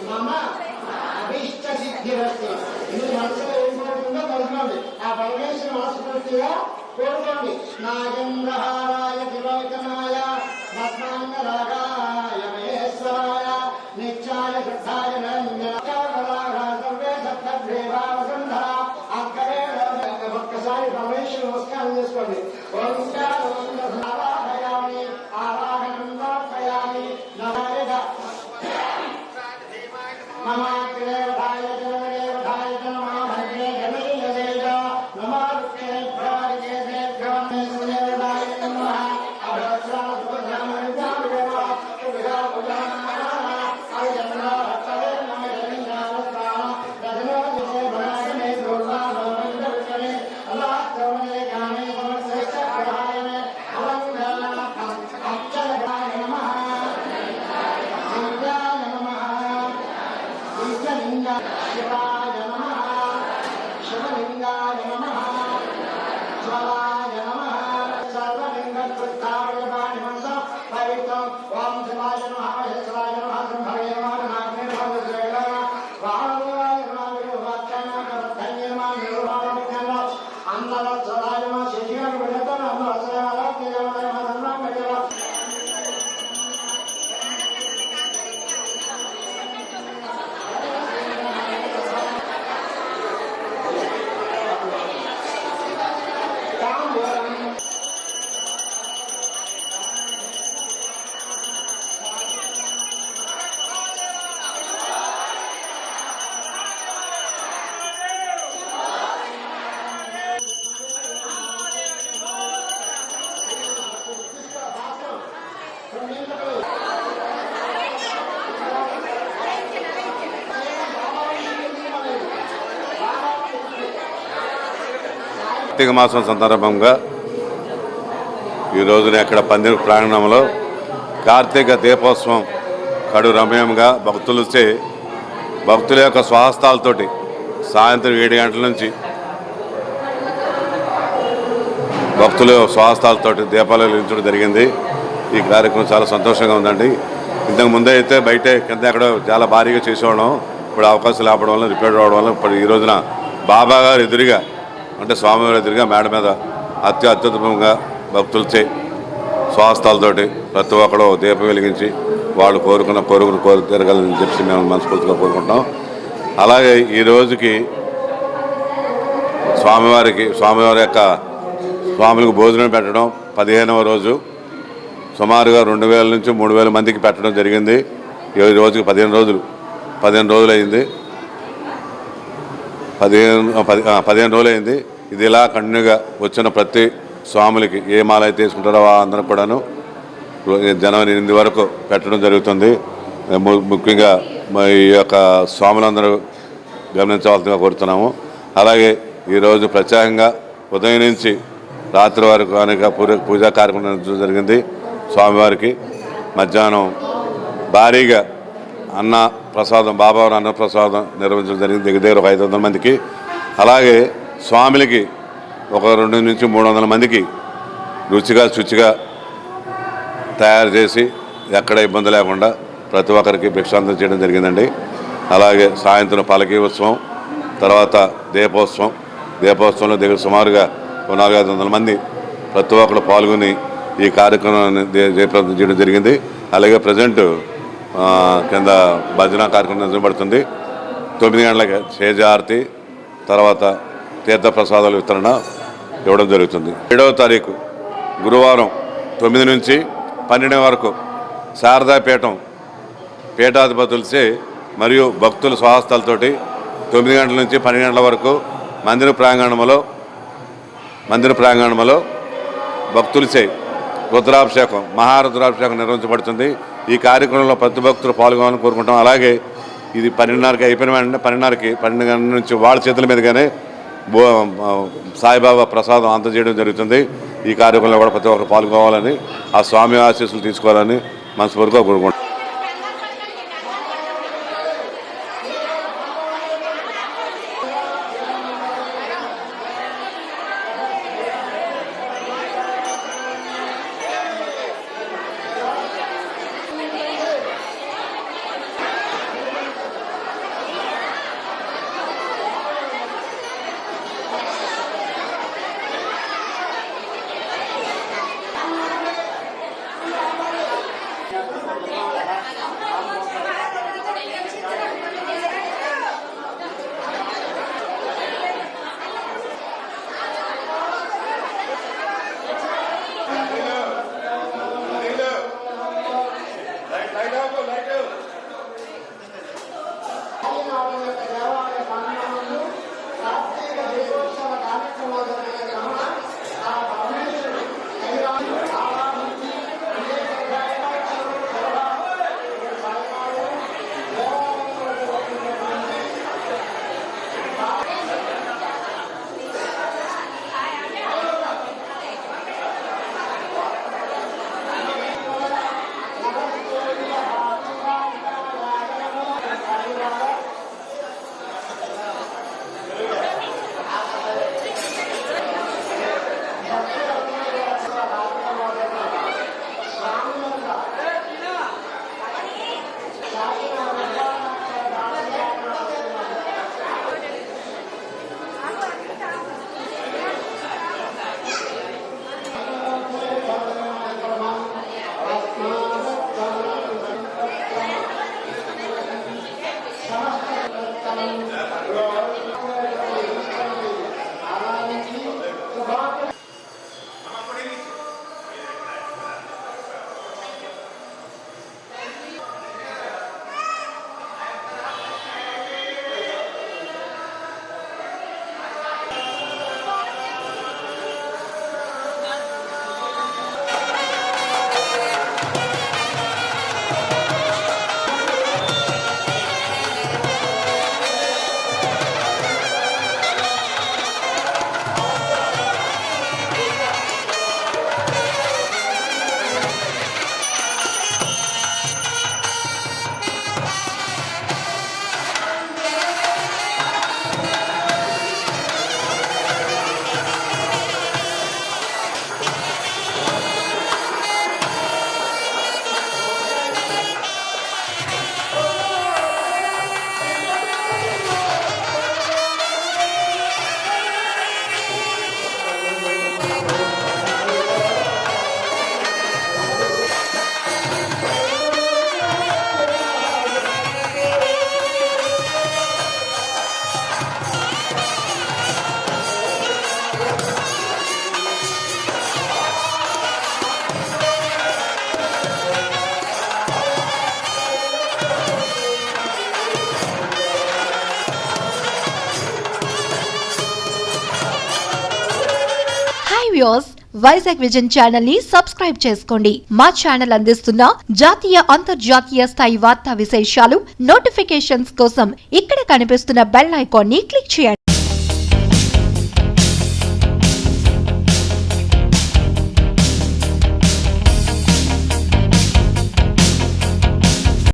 మమ అభీష్ట సిద్ధిరస్తు. మీ మనసులో ఏం కోరుకుందో తెలుసుకోండి. ఆ పరమేశ్వర మనస్ఫూర్తిగా కోరుకోండి. నాగేంద్రహారాయ త్రిలోచనాయ భస్మాంగరాగాయ మహేశ్వరాయ నిత్యాయ శ్రద్ధాయ ఒక్కసారి పరమేశ్వర నమస్కారం చేసుకోండి. ఆరాధయామి ఆరాధనం సమర్పయామి. నమాగ్రేవధాయ జనదేవధాయ నమః భద్రే గణేశ నమః రుక్మిణీభ్యాయ నమః శివాయ నమః శివలింగాయ నమః జ్వలాయ నమః సర్వలింగకృతాయ మంత్రం పవిత్రం. ఓం శివాయ నమః మహేశ్వరాయ నమః బ్రహ్మణే నమః నాగ్నే నమః రుద్రాయ నమః వామదేవాయ నమః విష్ణువాక్యాయ నమః ధన్యే నమః నిర్వాణాయ నమః అన్నవత్సరాయ నమః శశిగా విడతన అన్నవత్సరాయ నమః దేవాయ నమః ధర్మమయ కార్తీక మాసం సందర్భంగా ఈ రోజున ఇక్కడ పందిరి ప్రాంగణంలో కార్తీక దీపోత్సవం కడు రమ్యంగా భక్తుల యొక్క స్వహస్తాలతోటి సాయంత్రం 7 గంటల నుంచి భక్తుల స్వహస్తాలతోటి దీపాలు వెలిగించడం జరిగింది. ఈ కార్యక్రమం చాలా సంతోషంగా ఉందండి. ఇంతకు ముందే అయితే బయటే కింద ఎక్కడో చాలా భారీగా చేసేవాళ్ళం. ఇప్పుడు అవకాశం లేకపోవడం వల్ల రిపేర్ అవడం వల్ల ఇప్పుడు ఈ రోజున బాబా గారు ఎదురుగా అంటే స్వామివారి ఎదురుగా మేడ మీద అత్యుత్తమంగా భక్తులచే స్వహస్తాలతోటి ప్రతి ఒక్కడు దీపం వెలిగించి వాళ్ళు కోరుకున్న కోరు తిరగాలని చెప్పి మేము మనస్ఫూర్తిగా కోరుకుంటాం. అలాగే ఈ రోజుకి స్వామివారి యొక్క స్వాములకు భోజనం పెట్టడం 15వ రోజు సుమారుగా 2000 నుంచి 3000 మందికి పెట్టడం జరిగింది. ఈ రోజుకి 15 రోజులు అయింది. 15 రోజులు అయింది. ఇది ఇలా కంటిన్యూగా వచ్చిన ప్రతి స్వాములకి ఏ మాల అయితే తీసుకుంటారో అందరూ కూడాను జనవరి 8 వరకు పెట్టడం జరుగుతుంది. ముఖ్యంగా ఈ యొక్క స్వాములందరూ గమనించవలసిందిగా కోరుతున్నాము. అలాగే ఈరోజు ప్రత్యేకంగా ఉదయం నుంచి రాత్రి వరకు అనేక పూజా కార్యక్రమం జరిగింది. స్వామివారికి మధ్యాహ్నం భారీగా అన్న ప్రసాదం బాబావారి అన్న ప్రసాదం నిర్వహించడం జరిగింది దగ్గర 500 మందికి. అలాగే స్వామిలకి ఒక 200 నుంచి 300 మందికి రుచిగా శుచిగా తయారు చేసి ఎక్కడ ఇబ్బంది లేకుండా ప్రతి ఒక్కరికి భిక్షాంతం చేయడం జరిగిందండి. అలాగే సాయంత్రం పలకీ ఉత్సవం, తర్వాత దీపోత్సవంలో దగ్గర సుమారుగా 400-500 మంది ప్రతి ఒక్కరు పాల్గొని ఈ కార్యక్రమాన్ని జయప్రదం చేయడం జరిగింది. అలాగే ప్రజెంట్ కింద భజన కార్యక్రమం నిర్వహించబడుతుంది. 9 గంటలకి శేజారతి, తర్వాత తీర్థప్రసాదాల వితరణ ఇవ్వడం జరుగుతుంది. 7వ తారీఖు గురువారం 9 నుంచి 12 వరకు శారదాపీఠం పీఠాధిపతులచే మరియు భక్తుల స్వహస్తాలతోటి 9 గంటల నుంచి 12 గంటల వరకు మందిర ప్రాంగణంలో భక్తులచే రుద్రాభిషేకం మహారుద్రాభిషేకం నిర్వహించబడుతుంది. ఈ కార్యక్రమంలో ప్రతి భక్తులు పాల్గొనాలని కోరుకుంటాం. అలాగే ఇది 12:30కి అయిపోయిన వెంటనే 12 గంటల నుంచి వాళ్ళ చేతుల మీదుగానే సాయిబాబా ప్రసాదం అందజేయడం జరుగుతుంది. ఈ కార్యక్రమంలో కూడా ప్రతి ఒక్కరు పాల్గొవాలని, ఆ స్వామి ఆశీస్సులు తీసుకోవాలని మనస్ఫూర్తిగా కోరుకుంటాం. వ్యూయర్స్, వైజాగ్ విజన్ ఛానల్ ని సబ్స్క్రైబ్ చేసుకోండి. మా ఛానల్ అందిస్తున్న జాతీయ అంతర్జాతీయ స్థాయి వార్తా విశేషాలు నోటిఫికేషన్స్ కోసం ఇక్కడ కనిపిస్తున్న బెల్ ఐకాన్ ని క్లిక్ చేయండి.